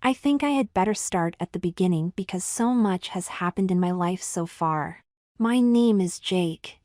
I think I had better start at the beginning because so much has happened in my life so far. My name is Jake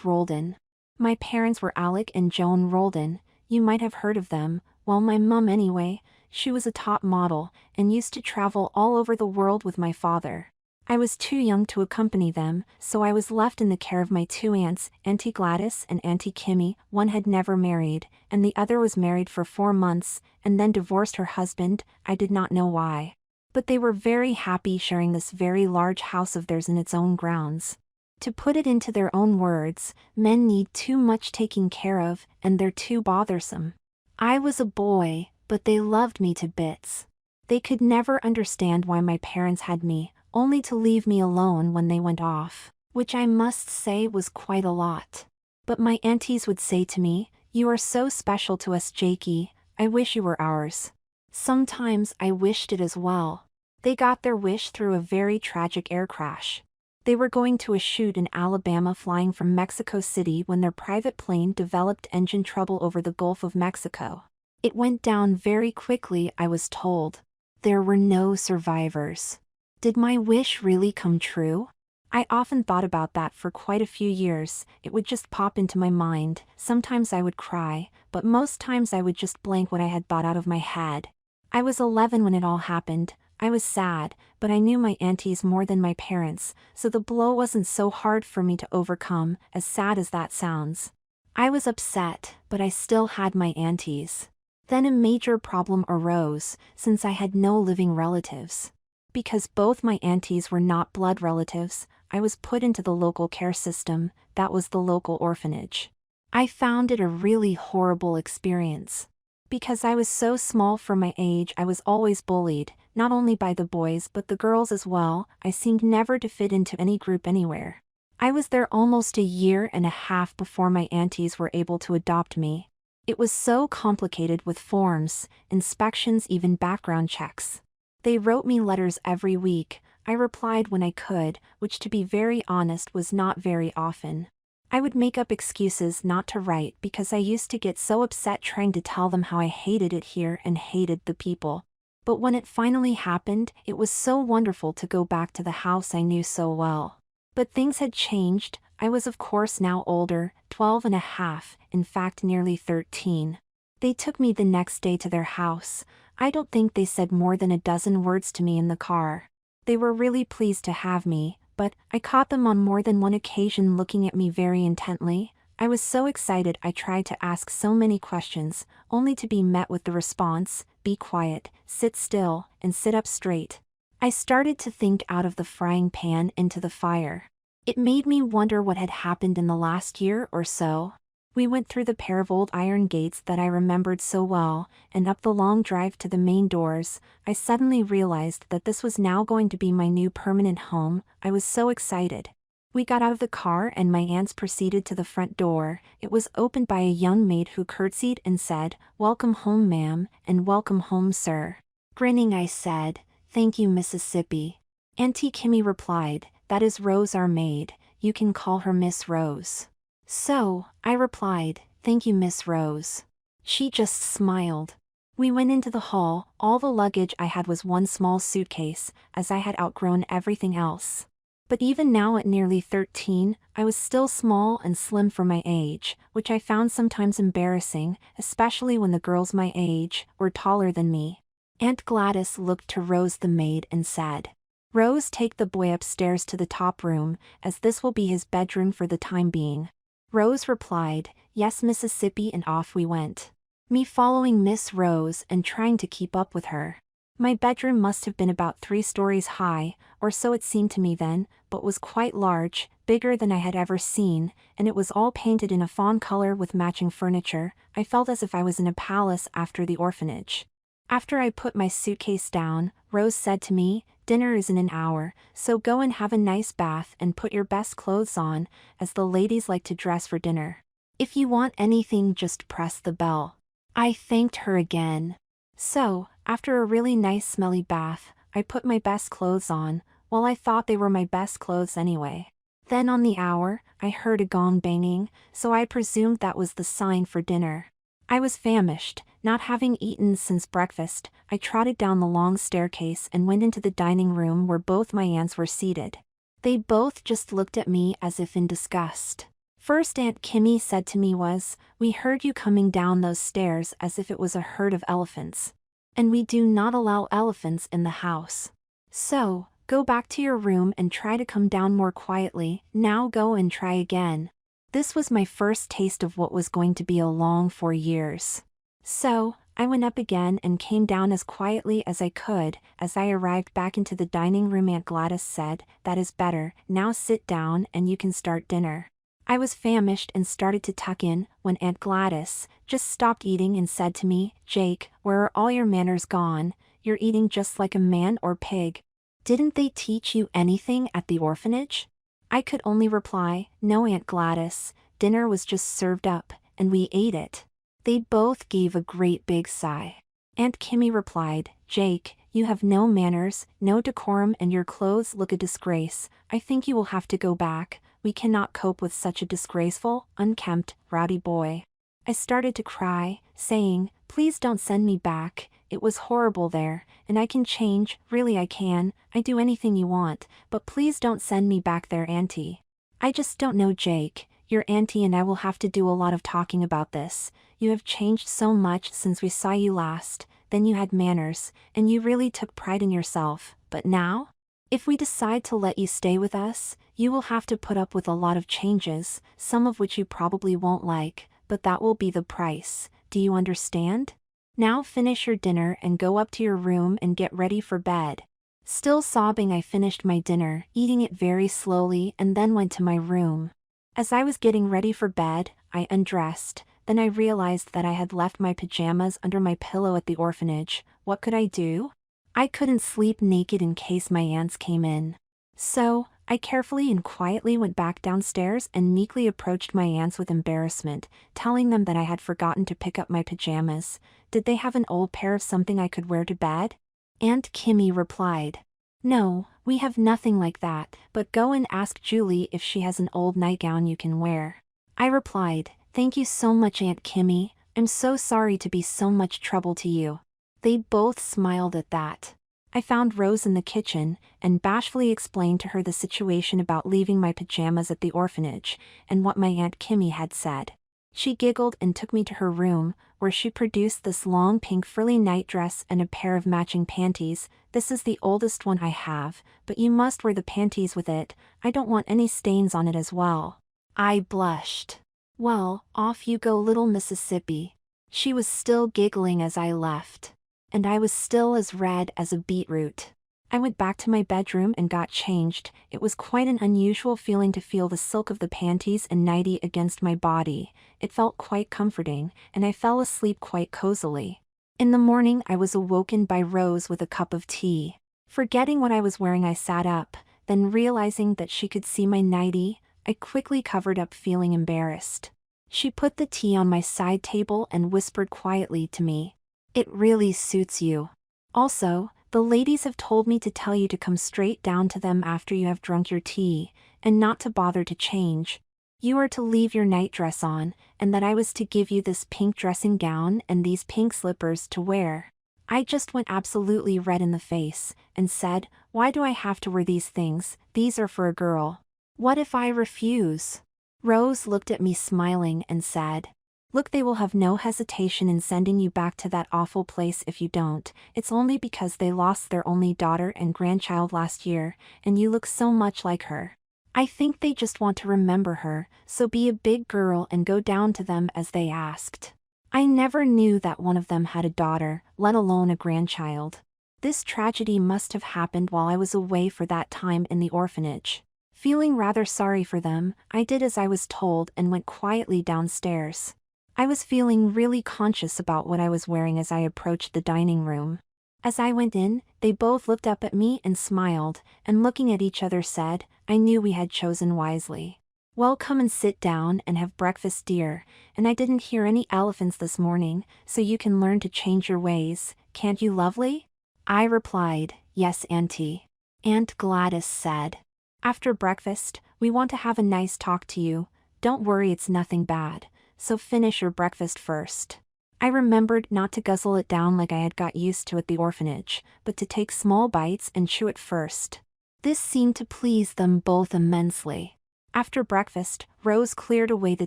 Roldan. My parents were Alec and Joan Roldan. You might have heard of them. Well, my mum anyway. She was a top model and used to travel all over the world with my father. I was too young to accompany them, so I was left in the care of my two aunts, Auntie Gladys and Auntie Kimmy. One had never married, and the other was married for 4 months, and then divorced her husband. I did not know why. But they were very happy sharing this very large house of theirs in its own grounds. To put it into their own words, men need too much taking care of, and they're too bothersome. I was a boy, but they loved me to bits. They could never understand why my parents had me, only to leave me alone when they went off, which I must say was quite a lot. But my aunties would say to me, "You are so special to us, Jakey, I wish you were ours." Sometimes I wished it as well. They got their wish through a very tragic air crash. They were going to a shoot in Alabama flying from Mexico City when their private plane developed engine trouble over the Gulf of Mexico. It went down very quickly, I was told. There were no survivors. Did my wish really come true? I often thought about that for quite a few years. It would just pop into my mind. Sometimes I would cry, but most times I would just blank what I had thought out of my head. I was 11 when it all happened. I was sad, but I knew my aunties more than my parents, so the blow wasn't so hard for me to overcome, as sad as that sounds. I was upset, but I still had my aunties. Then a major problem arose, since I had no living relatives. Because both my aunties were not blood relatives, I was put into the local care system, that was the local orphanage. I found it a really horrible experience. Because I was so small for my age, I was always bullied, not only by the boys but the girls as well. I seemed never to fit into any group anywhere. I was there almost a year and a half before my aunties were able to adopt me. It was so complicated with forms, inspections, even background checks. They wrote me letters every week. I replied when I could, which to be very honest was not very often. I would make up excuses not to write because I used to get so upset trying to tell them how I hated it here and hated the people. But when it finally happened, it was so wonderful to go back to the house I knew so well. But things had changed. I was of course now older, 12 and a half, in fact nearly 13. They took me the next day to their house. I don't think they said more than a dozen words to me in the car. They were really pleased to have me, but I caught them on more than one occasion looking at me very intently. I was so excited I tried to ask so many questions, only to be met with the response, "Be quiet, sit still, and sit up straight." I started to think out of the frying pan into the fire. It made me wonder what had happened in the last year or so. We went through the pair of old iron gates that I remembered so well, and up the long drive to the main doors. I suddenly realized that this was now going to be my new permanent home. I was so excited. We got out of the car and my aunts proceeded to the front door. It was opened by a young maid who curtsied and said, "Welcome home, ma'am, and welcome home, sir." Grinning, I said, "Thank you, Mississippi." Auntie Kimmy replied, "That is Rose, our maid. You can call her Miss Rose." "So," I replied, "Thank you, Miss Rose." She just smiled. We went into the hall. All the luggage I had was one small suitcase, as I had outgrown everything else. But even now at nearly 13, I was still small and slim for my age, which I found sometimes embarrassing, especially when the girls my age were taller than me. Aunt Gladys looked to Rose the maid and said, "Rose, take the boy upstairs to the top room, as this will be his bedroom for the time being." Rose replied, "Yes, Mississippi," and off we went. Me following Miss Rose and trying to keep up with her. My bedroom must have been about 3 stories high, or so it seemed to me then, but was quite large, bigger than I had ever seen, and it was all painted in a fawn color with matching furniture. I felt as if I was in a palace after the orphanage. After I put my suitcase down, Rose said to me, "Dinner is in an hour, so go and have a nice bath and put your best clothes on, as the ladies like to dress for dinner. If you want anything, just press the bell." I thanked her again. So, after a really nice smelly bath, I put my best clothes on. Well, I thought they were my best clothes anyway. Then on the hour, I heard a gong banging, so I presumed that was the sign for dinner. I was famished, Not having eaten since breakfast, I trotted down the long staircase and went into the dining room where both my aunts were seated. They both just looked at me as if in disgust. First Aunt Kimmy said to me was, "We heard you coming down those stairs as if it was a herd of elephants. And we do not allow elephants in the house. So, go back to your room and try to come down more quietly. Now go and try again." This was my first taste of what was going to be a long 4 years. So, I went up again and came down as quietly as I could. As I arrived back into the dining room, Aunt Gladys said, "That is better, now sit down and you can start dinner." I was famished and started to tuck in, when Aunt Gladys just stopped eating and said to me, "Jake, where are all your manners gone? You're eating just like a man or pig. Didn't they teach you anything at the orphanage?" I could only reply, "No, Aunt Gladys, dinner was just served up, and we ate it." They both gave a great big sigh. Aunt Kimmy replied, "Jake, you have no manners, no decorum, and your clothes look a disgrace. I think you will have to go back. We cannot cope with such a disgraceful, unkempt, rowdy boy." I started to cry, saying, "Please don't send me back. It was horrible there, and I can change, really I can. I do anything you want, but please don't send me back there, Auntie." "I just don't know, Jake. Your auntie and I will have to do a lot of talking about this. You have changed so much since we saw you last. Then you had manners, and you really took pride in yourself, but now? If we decide to let you stay with us, you will have to put up with a lot of changes, some of which you probably won't like, but that will be the price. Do you understand? Now finish your dinner and go up to your room and get ready for bed." Still sobbing, I finished my dinner, eating it very slowly, and then went to my room. As I was getting ready for bed, I undressed. Then I realized that I had left my pajamas under my pillow at the orphanage. What could I do? I couldn't sleep naked in case my aunts came in. So, I carefully and quietly went back downstairs and meekly approached my aunts with embarrassment, telling them that I had forgotten to pick up my pajamas. Did they have an old pair of something I could wear to bed? Aunt Kimmy replied, "No, we have nothing like that, but go and ask Julie if she has an old nightgown you can wear." I replied, "Thank you so much, Aunt Kimmy. I'm so sorry to be so much trouble to you." They both smiled at that. I found Rose in the kitchen, and bashfully explained to her the situation about leaving my pajamas at the orphanage, and what my Aunt Kimmy had said. She giggled and took me to her room, where she produced this long pink frilly nightdress and a pair of matching panties. "This is the oldest one I have, but you must wear the panties with it. I don't want any stains on it as well." I blushed. "Well, off you go, little Mississippi." She was still giggling as I left. And I was still as red as a beetroot. I went back to my bedroom and got changed. It was quite an unusual feeling to feel the silk of the panties and nightie against my body. It felt quite comforting, and I fell asleep quite cozily. In the morning I was awoken by Rose with a cup of tea. Forgetting what I was wearing, I sat up, then realizing that she could see my nightie, I quickly covered up, feeling embarrassed. She put the tea on my side table and whispered quietly to me, "It really suits you. Also, the ladies have told me to tell you to come straight down to them after you have drunk your tea, and not to bother to change. You are to leave your nightdress on, and that I was to give you this pink dressing gown and these pink slippers to wear." I just went absolutely red in the face, and said, "Why do I have to wear these things? These are for a girl. What if I refuse?" Rose looked at me smiling and said, "Look, they will have no hesitation in sending you back to that awful place if you don't. It's only because they lost their only daughter and grandchild last year, and you look so much like her. I think they just want to remember her, so be a big girl and go down to them as they asked." I never knew that one of them had a daughter, let alone a grandchild. This tragedy must have happened while I was away for that time in the orphanage. Feeling rather sorry for them, I did as I was told and went quietly downstairs. I was feeling really conscious about what I was wearing as I approached the dining room. As I went in, they both looked up at me and smiled, and looking at each other said, "I knew we had chosen wisely. Well, come and sit down and have breakfast, dear, and I didn't hear any elephants this morning, so you can learn to change your ways, can't you, lovely?" I replied, "Yes, Auntie." Aunt Gladys said, "After breakfast, we want to have a nice talk to you. Don't worry, it's nothing bad, so finish your breakfast first." I remembered not to guzzle it down like I had got used to at the orphanage, but to take small bites and chew it first. This seemed to please them both immensely. After breakfast, Rose cleared away the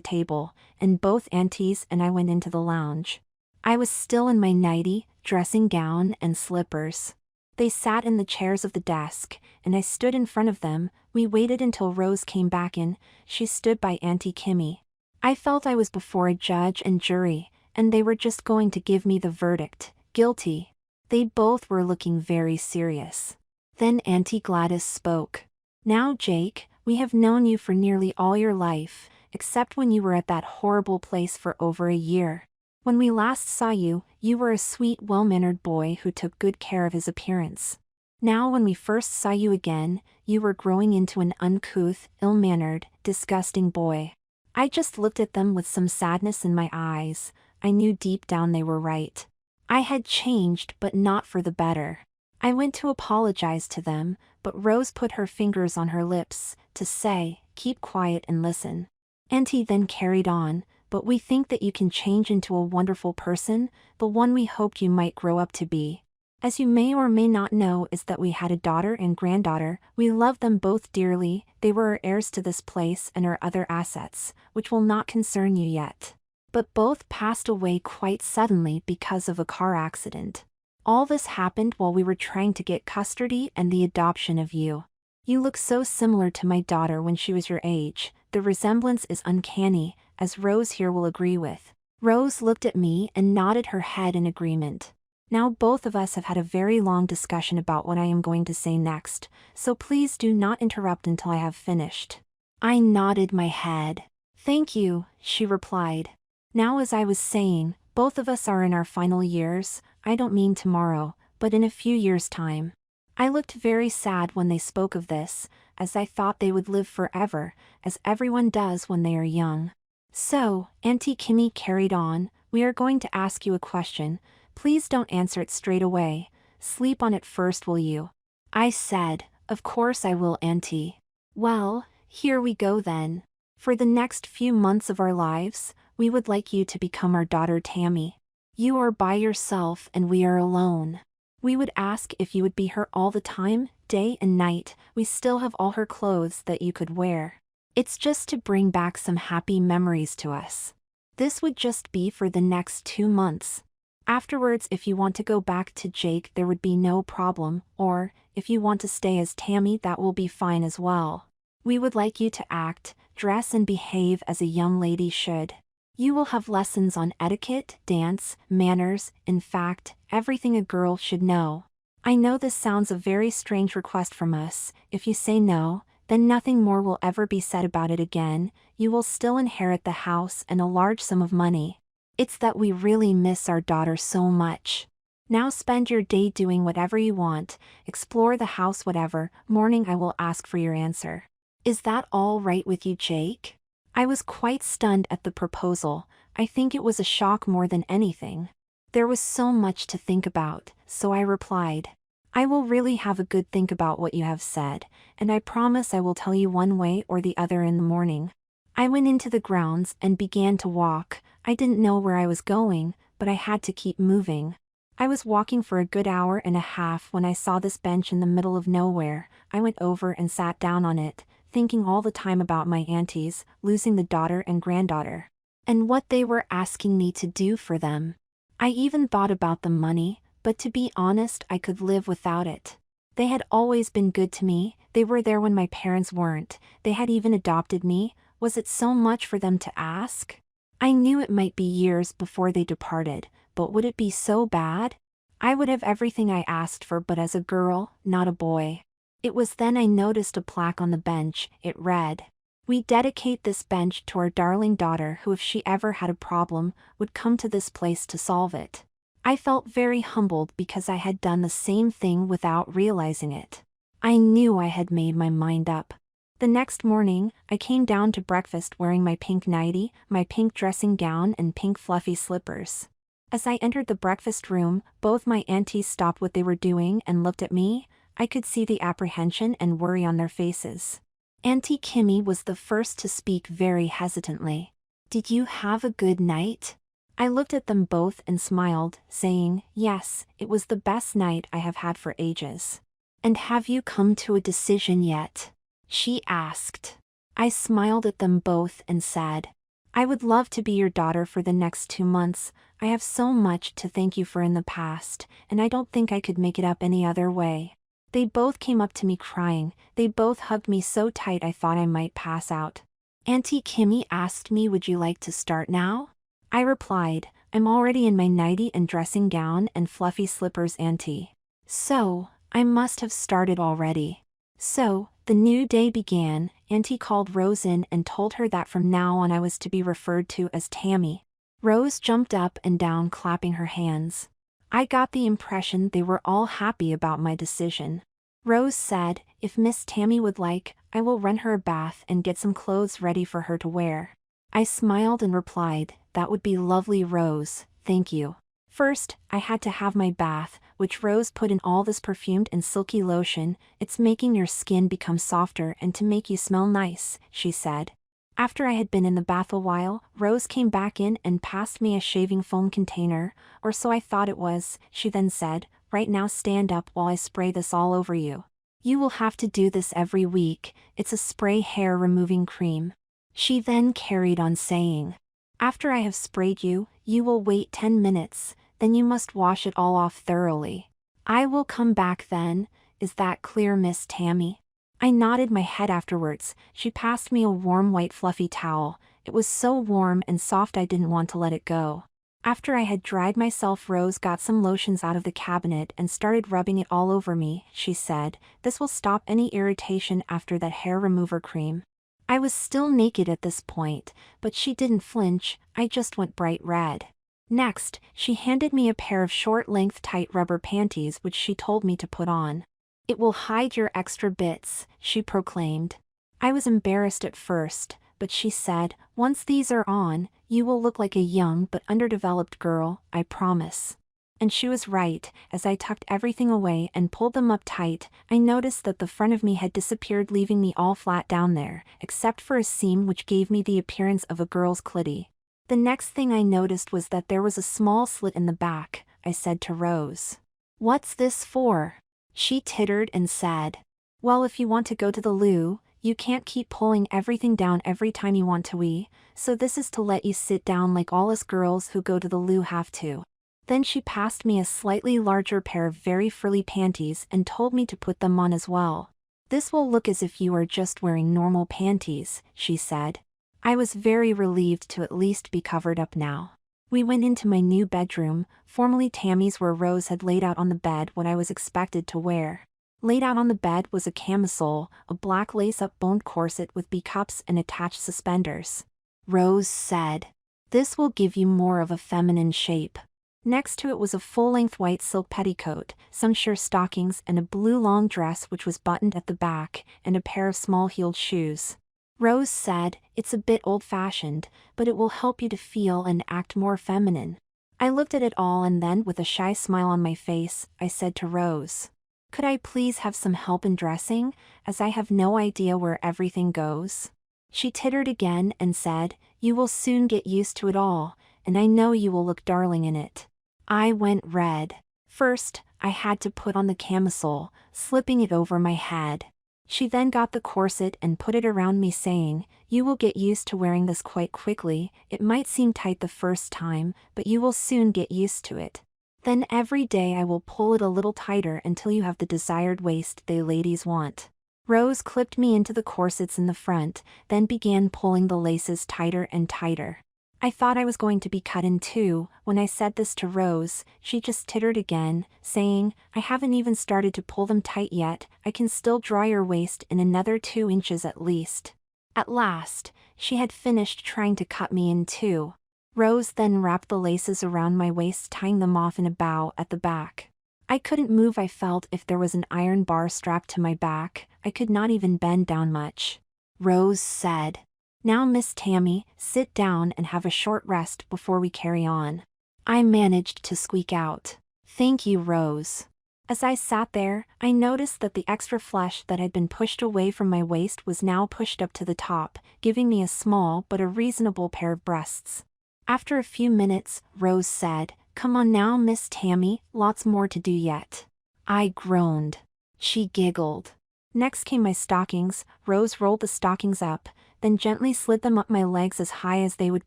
table, and both aunties and I went into the lounge. I was still in my nightie, dressing gown, and slippers. They sat in the chairs of the desk, and I stood in front of them. We waited until Rose came back in. She stood by Auntie Kimmy. I felt I was before a judge and jury, and they were just going to give me the verdict, guilty. They both were looking very serious. Then Auntie Gladys spoke. "Now, Jake, we have known you for nearly all your life, except when you were at that horrible place for over a year. When we last saw you, you were a sweet, well-mannered boy who took good care of his appearance. Now when we first saw you again, you were growing into an uncouth, ill-mannered, disgusting boy." I just looked at them with some sadness in my eyes. I knew deep down they were right. I had changed, but not for the better. I went to apologize to them, but Rose put her fingers on her lips, to say, "Keep quiet and listen." Auntie then carried on, "But we think that you can change into a wonderful person, the one we hoped you might grow up to be. As you may or may not know is that we had a daughter and granddaughter. We loved them both dearly. They were our heirs to this place and our other assets, which will not concern you yet. But both passed away quite suddenly because of a car accident. All this happened while we were trying to get custody and the adoption of you. You look so similar to my daughter when she was your age. The resemblance is uncanny, as Rose here will agree with." Rose looked at me and nodded her head in agreement. Now both of us have had a very long discussion about what I am going to say next, so please do not interrupt until I have finished. I nodded my head. "Thank you," she replied. "Now, as I was saying, both of us are in our final years. I don't mean tomorrow, but in a few years' time." I looked very sad when they spoke of this, as I thought they would live forever, as everyone does when they are young. "So," Auntie Kimmy carried on, "we are going to ask you a question. Please don't answer it straight away. Sleep on it first, will you?" I said, "Of course I will, Auntie." "Well, here we go then. For the next few months of our lives, we would like you to become our daughter Tammy. You are by yourself and we are alone. We would ask if you would be her all the time, day and night. We still have all her clothes that you could wear. It's just to bring back some happy memories to us. This would just be for the next 2 months. Afterwards, if you want to go back to Jake, there would be no problem, or, if you want to stay as Tammy, that will be fine as well. We would like you to act, dress and behave as a young lady should. You will have lessons on etiquette, dance, manners, in fact, everything a girl should know. I know this sounds a very strange request from us. If you say no, then nothing more will ever be said about it again. You will still inherit the house and a large sum of money. It's that we really miss our daughter so much. Now spend your day doing whatever you want, explore the house, whatever. Morning I will ask for your answer. Is that all right with you, Jake?" I was quite stunned at the proposal. I think it was a shock more than anything. There was so much to think about, so I replied, "I will really have a good think about what you have said, and I promise I will tell you one way or the other in the morning." I went into the grounds and began to walk. I didn't know where I was going, but I had to keep moving. I was walking for a good hour and a half when I saw this bench in the middle of nowhere. I went over and sat down on it, thinking all the time about my aunties, losing the daughter and granddaughter, and what they were asking me to do for them. I even thought about the money, but to be honest, I could live without it. They had always been good to me. They were there when my parents weren't. They had even adopted me. Was it so much for them to ask? I knew it might be years before they departed, but would it be so bad? I would have everything I asked for, but as a girl, not a boy. It was then I noticed a plaque on the bench. It read, "We dedicate this bench to our darling daughter who, if she ever had a problem, would come to this place to solve it." I felt very humbled because I had done the same thing without realizing it. I knew I had made my mind up. The next morning, I came down to breakfast wearing my pink nightie, my pink dressing gown and pink fluffy slippers. As I entered the breakfast room, both my aunties stopped what they were doing and looked at me. I could see the apprehension and worry on their faces. Auntie Kimmy was the first to speak very hesitantly. "Did you have a good night?" I looked at them both and smiled, saying, yes, it was the best night I have had for ages. And have you come to a decision yet? She asked. I smiled at them both and said, I would love to be your daughter for the next 2 months. I have so much to thank you for in the past, and I don't think I could make it up any other way. They both came up to me crying. They both hugged me so tight I thought I might pass out. Auntie Kimmy asked me, would you like to start now? I replied, I'm already in my nightie and dressing gown and fluffy slippers, Auntie. So, I must have started already. So, the new day began. Auntie called Rose in and told her that from now on I was to be referred to as Tammy. Rose jumped up and down clapping her hands. I got the impression they were all happy about my decision. Rose said, if Miss Tammy would like, I will run her a bath and get some clothes ready for her to wear. I smiled and replied, that would be lovely, Rose, thank you. First, I had to have my bath, which Rose put in all this perfumed and silky lotion. It's making your skin become softer and to make you smell nice, she said. After I had been in the bath a while, Rose came back in and passed me a shaving foam container, or so I thought it was. She then said, right now stand up while I spray this all over you. You will have to do this every week. It's a spray hair removing cream. She then carried on saying, after I have sprayed you, you will wait 10 minutes, then you must wash it all off thoroughly. I will come back then. Is that clear, Miss Tammy? I nodded my head afterwards. She passed me a warm white fluffy towel. It was so warm and soft I didn't want to let it go. After I had dried myself, Rose got some lotions out of the cabinet and started rubbing it all over me. She said, this will stop any irritation after that hair remover cream. I was still naked at this point, but she didn't flinch. I just went bright red. Next, she handed me a pair of short-length tight rubber panties which she told me to put on. It will hide your extra bits, she proclaimed. I was embarrassed at first, but she said, once these are on, you will look like a young but underdeveloped girl, I promise. And she was right. As I tucked everything away and pulled them up tight, I noticed that the front of me had disappeared, leaving me all flat down there, except for a seam which gave me the appearance of a girl's clitty. The next thing I noticed was that there was a small slit in the back. I said to Rose, what's this for? She tittered and said, well, if you want to go to the loo, you can't keep pulling everything down every time you want to wee, so this is to let you sit down like all us girls who go to the loo have to. Then she passed me a slightly larger pair of very frilly panties and told me to put them on as well. This will look as if you are just wearing normal panties, she said. I was very relieved to at least be covered up now. We went into my new bedroom, formerly Tammy's, where Rose had laid out on the bed what I was expected to wear. Laid out on the bed was a camisole, a black lace-up boned corset with B-cups and attached suspenders. Rose said, this will give you more of a feminine shape. Next to it was a full-length white silk petticoat, some sheer stockings and a blue long dress which was buttoned at the back, and a pair of small-heeled shoes. Rose said, it's a bit old-fashioned, but it will help you to feel and act more feminine. I looked at it all and then, with a shy smile on my face, I said to Rose, could I please have some help in dressing, as I have no idea where everything goes? She tittered again and said, you will soon get used to it all, and I know you will look darling in it. I went red. First, I had to put on the camisole, slipping it over my head. She then got the corset and put it around me, saying, you will get used to wearing this quite quickly. It might seem tight the first time, but you will soon get used to it. Then every day I will pull it a little tighter until you have the desired waist they ladies want. Rose clipped me into the corsets in the front, then began pulling the laces tighter and tighter. I thought I was going to be cut in two. When I said this to Rose, she just tittered again, saying, I haven't even started to pull them tight yet. I can still draw your waist in another 2 inches at least. At last, she had finished trying to cut me in two. Rose then wrapped the laces around my waist, tying them off in a bow at the back. I couldn't move. I felt if there was an iron bar strapped to my back, I could not even bend down much. Rose said, now Miss Tammy, sit down and have a short rest before we carry on. I managed to squeak out, thank you, Rose. As I sat there, I noticed that the extra flesh that had been pushed away from my waist was now pushed up to the top, giving me a small but a reasonable pair of breasts. After a few minutes, Rose said, "Come on now, Miss Tammy, lots more to do yet." I groaned. She giggled. Next came my stockings. Rose rolled the stockings up, then gently slid them up my legs as high as they would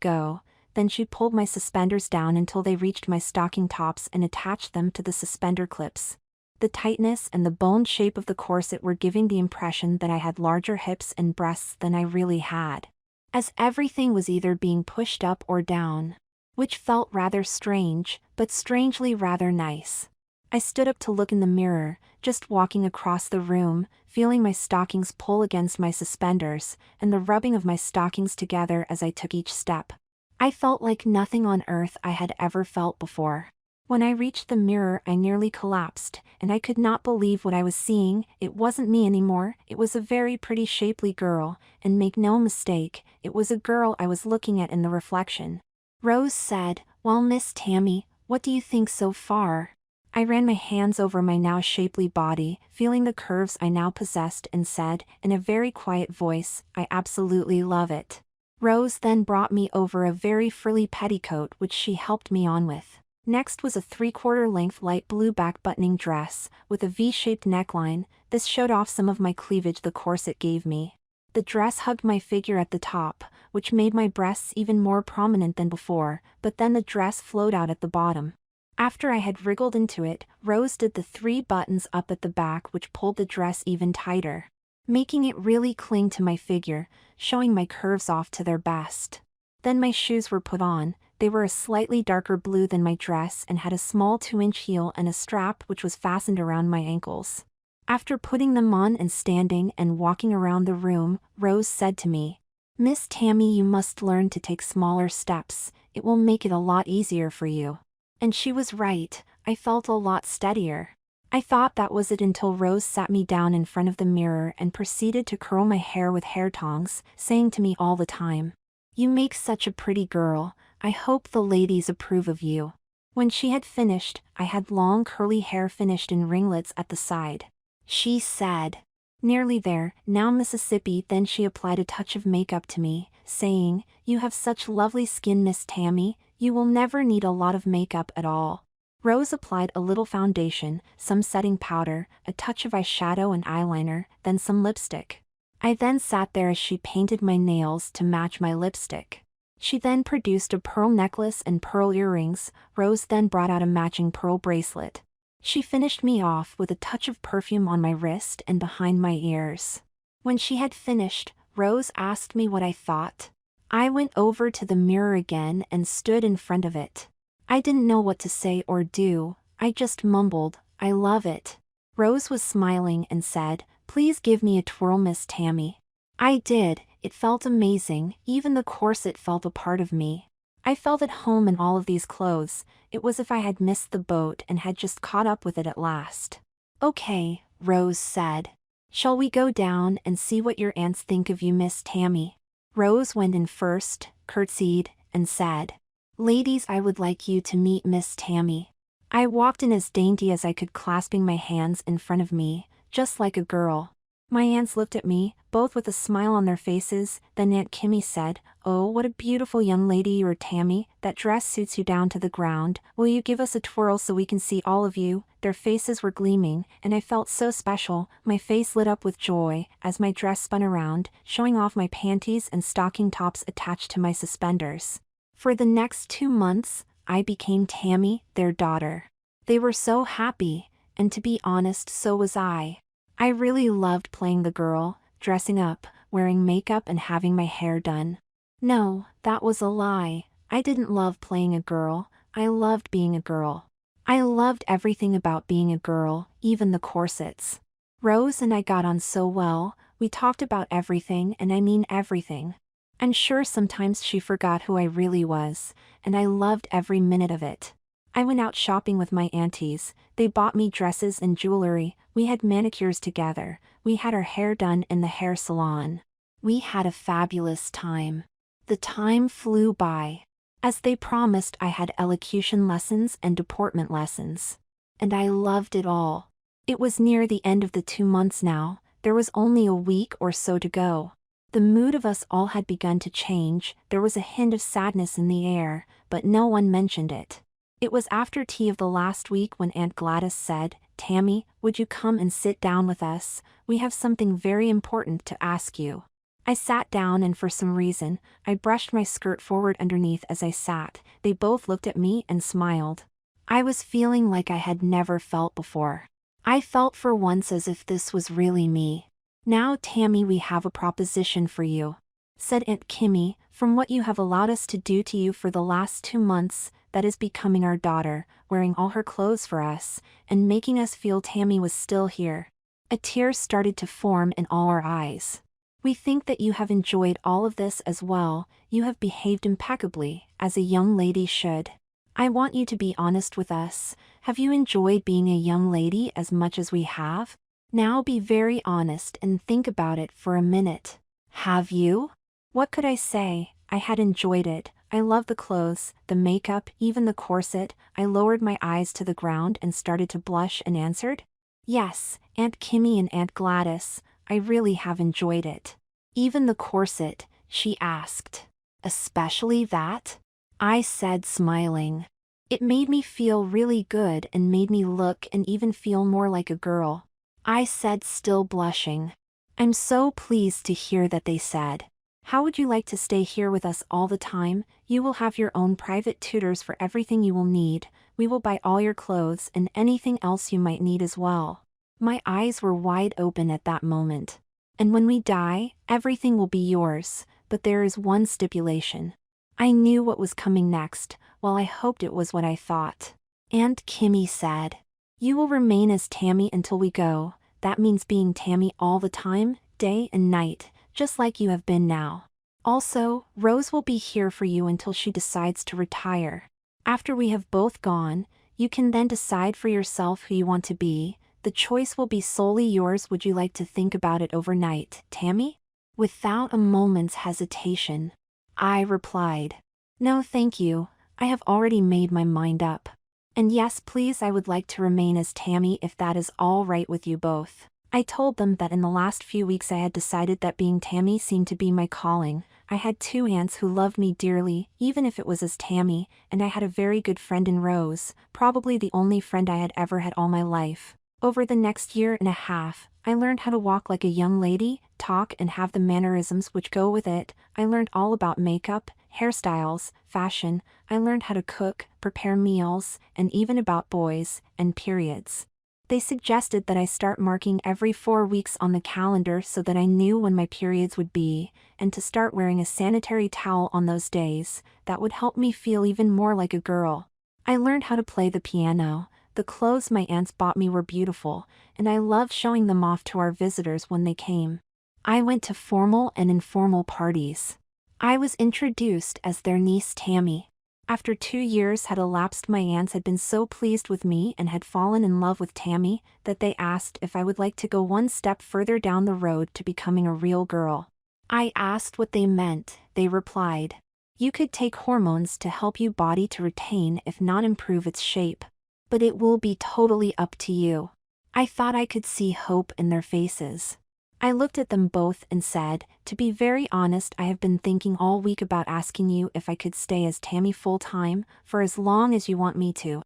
go. Then she pulled my suspenders down until they reached my stocking tops and attached them to the suspender clips. The tightness and the boned shape of the corset were giving the impression that I had larger hips and breasts than I really had, as everything was either being pushed up or down, which felt rather strange, but strangely rather nice. I stood up to look in the mirror, just walking across the room, feeling my stockings pull against my suspenders, and the rubbing of my stockings together as I took each step. I felt like nothing on earth I had ever felt before. When I reached the mirror, I nearly collapsed, and I could not believe what I was seeing. It wasn't me anymore, it was a very pretty shapely girl, and make no mistake, it was a girl I was looking at in the reflection. Rose said, "Well, Miss Tammy, what do you think so far?" I ran my hands over my now shapely body, feeling the curves I now possessed, and said, in a very quiet voice, "I absolutely love it." Rose then brought me over a very frilly petticoat which she helped me on with. Next was a 3/4 length light blue back buttoning dress, with a V-shaped neckline. This showed off some of my cleavage the corset gave me. The dress hugged my figure at the top, which made my breasts even more prominent than before, but then the dress flowed out at the bottom. After I had wriggled into it, Rose did the 3 buttons up at the back which pulled the dress even tighter, making it really cling to my figure, showing my curves off to their best. Then my shoes were put on. They were a slightly darker blue than my dress and had a small 2-inch heel and a strap which was fastened around my ankles. After putting them on and standing and walking around the room, Rose said to me, "Miss Tammy, you must learn to take smaller steps. It will make it a lot easier for you." And she was right. I felt a lot steadier. I thought that was it until Rose sat me down in front of the mirror and proceeded to curl my hair with hair tongs, saying to me all the time, "You make such a pretty girl. I hope the ladies approve of you." When she had finished, I had long curly hair finished in ringlets at the side. She said, "Nearly there, now Mississippi." Then she applied a touch of makeup to me, saying, "You have such lovely skin, Miss Tammy. You will never need a lot of makeup at all." Rose applied a little foundation, some setting powder, a touch of eyeshadow and eyeliner, then some lipstick. I then sat there as she painted my nails to match my lipstick. She then produced a pearl necklace and pearl earrings. Rose then brought out a matching pearl bracelet. She finished me off with a touch of perfume on my wrist and behind my ears. When she had finished, Rose asked me what I thought. I went over to the mirror again and stood in front of it. I didn't know what to say or do. I just mumbled, "I love it." Rose was smiling and said, "Please give me a twirl, Miss Tammy." I did. It felt amazing. Even the corset felt a part of me. I felt at home in all of these clothes. It was as if I had missed the boat and had just caught up with it at last. "Okay," Rose said. "Shall we go down and see what your aunts think of you, Miss Tammy?" Rose went in first, curtsied, and said, "Ladies, I would like you to meet Miss Tammy." I walked in as dainty as I could, clasping my hands in front of me, just like a girl. My aunts looked at me, both with a smile on their faces. Then Aunt Kimmy said, "Oh, what a beautiful young lady you are, Tammy. That dress suits you down to the ground. Will you give us a twirl so we can see all of you?" Their faces were gleaming, and I felt so special. My face lit up with joy as my dress spun around, showing off my panties and stocking tops attached to my suspenders. For the next 2 months, I became Tammy, their daughter. They were so happy, and to be honest, so was I. I really loved playing the girl, dressing up, wearing makeup and having my hair done. No, that was a lie. I didn't love playing a girl, I loved being a girl. I loved everything about being a girl, even the corsets. Rose and I got on so well. We talked about everything, and I mean everything. I'm sure sometimes she forgot who I really was, and I loved every minute of it. I went out shopping with my aunties. They bought me dresses and jewelry. We had manicures together. We had our hair done in the hair salon. We had a fabulous time. The time flew by. As they promised, I had elocution lessons and deportment lessons. And I loved it all. It was near the end of the 2 months now. There was only a week or so to go. The mood of us all had begun to change. There was a hint of sadness in the air, but no one mentioned it. It was after tea of the last week when Aunt Gladys said, "Tammy, would you come and sit down with us? We have something very important to ask you." I sat down and for some reason, I brushed my skirt forward underneath as I sat. They both looked at me and smiled. I was feeling like I had never felt before. I felt for once as if this was really me. "Now, Tammy, we have a proposition for you," said Aunt Kimmy. "From what you have allowed us to do to you for the last 2 months, that is becoming our daughter, wearing all her clothes for us, and making us feel Tammy was still here." A tear started to form in all our eyes. "We think that you have enjoyed all of this as well. You have behaved impeccably, as a young lady should. I want you to be honest with us. Have you enjoyed being a young lady as much as we have? Now be very honest and think about it for a minute. Have you?" What could I say? I had enjoyed it. I loved the clothes, the makeup, even the corset. I lowered my eyes to the ground and started to blush and answered, "Yes, Aunt Kimmy and Aunt Gladys, I really have enjoyed it." "Even the corset?" she asked. "Especially that?" I said, smiling. It made me feel really good and made me look and even feel more like a girl. I said, still blushing. "I'm so pleased to hear that," they said. "How would you like to stay here with us all the time? You will have your own private tutors for everything you will need. We will buy all your clothes and anything else you might need as well." My eyes were wide open at that moment. "And when we die, everything will be yours, but there is one stipulation." I knew what was coming next, while I hoped it was what I thought. Aunt Kimmy said, "You will remain as Tammy until we go. That means being Tammy all the time, day and night, just like you have been now. Also, Rose will be here for you until she decides to retire. After we have both gone, you can then decide for yourself who you want to be. The choice will be solely yours. Would you like to think about it overnight, Tammy?" Without a moment's hesitation, I replied, "No thank you, I have already made my mind up. And yes please, I would like to remain as Tammy if that is all right with you both." I told them that in the last few weeks I had decided that being Tammy seemed to be my calling. I had 2 aunts who loved me dearly, even if it was as Tammy, and I had a very good friend in Rose, probably the only friend I had ever had all my life. Over the next year and a half, I learned how to walk like a young lady, talk and have the mannerisms which go with it. I learned all about makeup, hairstyles, fashion. I learned how to cook, prepare meals, and even about boys and periods. They suggested that I start marking every 4 weeks on the calendar so that I knew when my periods would be, and to start wearing a sanitary towel on those days. That would help me feel even more like a girl. I learned how to play the piano. The clothes my aunts bought me were beautiful, and I loved showing them off to our visitors when they came. I went to formal and informal parties. I was introduced as their niece Tammy. After 2 years had elapsed, my aunts had been so pleased with me and had fallen in love with Tammy that they asked if I would like to go one step further down the road to becoming a real girl. I asked what they meant. They replied, "You could take hormones to help your body to retain if not improve its shape. But it will be totally up to you." I thought I could see hope in their faces. I looked at them both and said, "To be very honest, I have been thinking all week about asking you if I could stay as Tammy full-time, for as long as you want me to.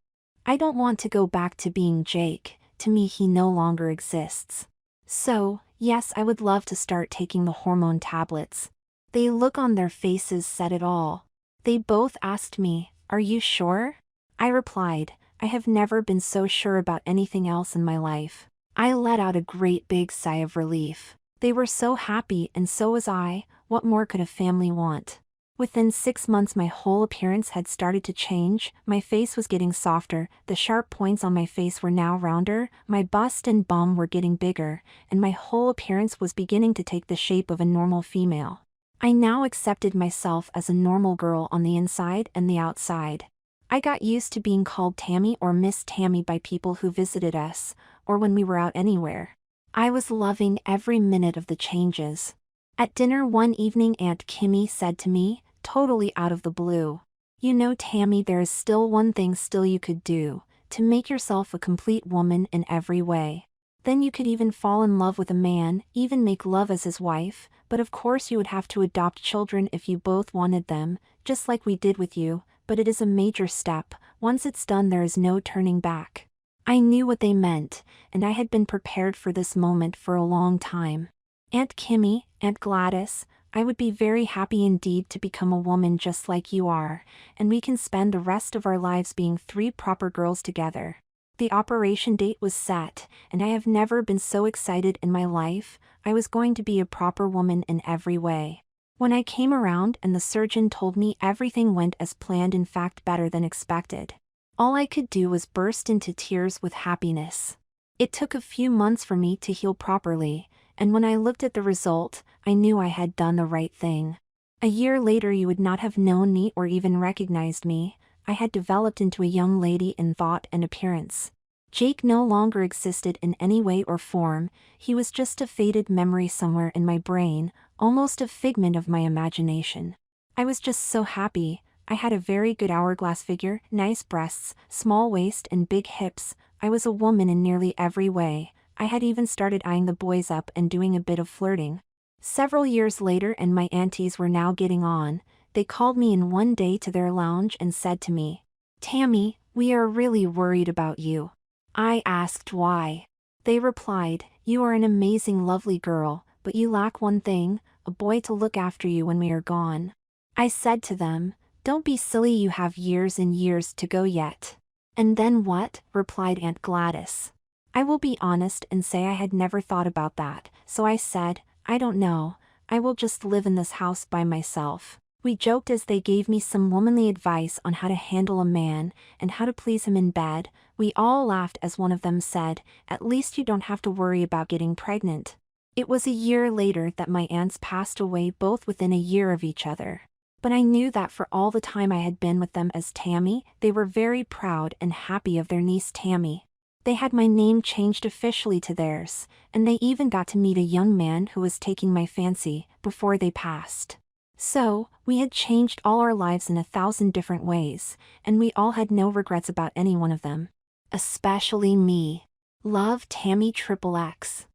I don't want to go back to being Jake. To me he no longer exists. So, yes, I would love to start taking the hormone tablets." The look on their faces said it all. They both asked me, "Are you sure?" I replied, "I have never been so sure about anything else in my life." I let out a great big sigh of relief. They were so happy and so was I. What more could a family want? Within 6 months my whole appearance had started to change. My face was getting softer, the sharp points on my face were now rounder, my bust and bum were getting bigger, and my whole appearance was beginning to take the shape of a normal female. I now accepted myself as a normal girl on the inside and the outside. I got used to being called Tammy or Miss Tammy by people who visited us, or when we were out anywhere. I was loving every minute of the changes. At dinner one evening Aunt Kimmy said to me, totally out of the blue, "You know Tammy, there is still one thing still you could do, to make yourself a complete woman in every way." Then you could even fall in love with a man, even make love as his wife, but of course you would have to adopt children if you both wanted them, just like we did with you, but it is a major step. Once it's done there is no turning back. I knew what they meant, and I had been prepared for this moment for a long time. Aunt Kimmy, Aunt Gladys, I would be very happy indeed to become a woman just like you are, and we can spend the rest of our lives being three proper girls together. The operation date was set, and I have never been so excited in my life. I was going to be a proper woman in every way. When I came around and the surgeon told me everything went as planned, in fact better than expected, all I could do was burst into tears with happiness. It took a few months for me to heal properly, and when I looked at the result, I knew I had done the right thing. A year later you would not have known me or even recognized me. I had developed into a young lady in thought and appearance. Jake no longer existed in any way or form. He was just a faded memory somewhere in my brain, almost a figment of my imagination. I was just so happy. I had a very good hourglass figure, nice breasts, small waist and big hips. I was a woman in nearly every way. I had even started eyeing the boys up and doing a bit of flirting. Several years later and my aunties were now getting on. They called me in one day to their lounge and said to me, "Tammy, we are really worried about you." I asked why. They replied, "You are an amazing lovely girl, but you lack one thing, a boy to look after you when we are gone." I said to them, "Don't be silly, you have years and years to go yet." "And then what?" replied Aunt Gladys. I will be honest and say I had never thought about that, so I said, "I don't know, I will just live in this house by myself." We joked as they gave me some womanly advice on how to handle a man, and how to please him in bed. We all laughed as one of them said, "At least you don't have to worry about getting pregnant." It was a year later that my aunts passed away, both within a year of each other. But I knew that for all the time I had been with them as Tammy, they were very proud and happy of their niece Tammy. They had my name changed officially to theirs, and they even got to meet a young man who was taking my fancy before they passed. So, we had changed all our lives in 1,000 different ways, and we all had no regrets about any one of them. Especially me. Love, Tammy XXX.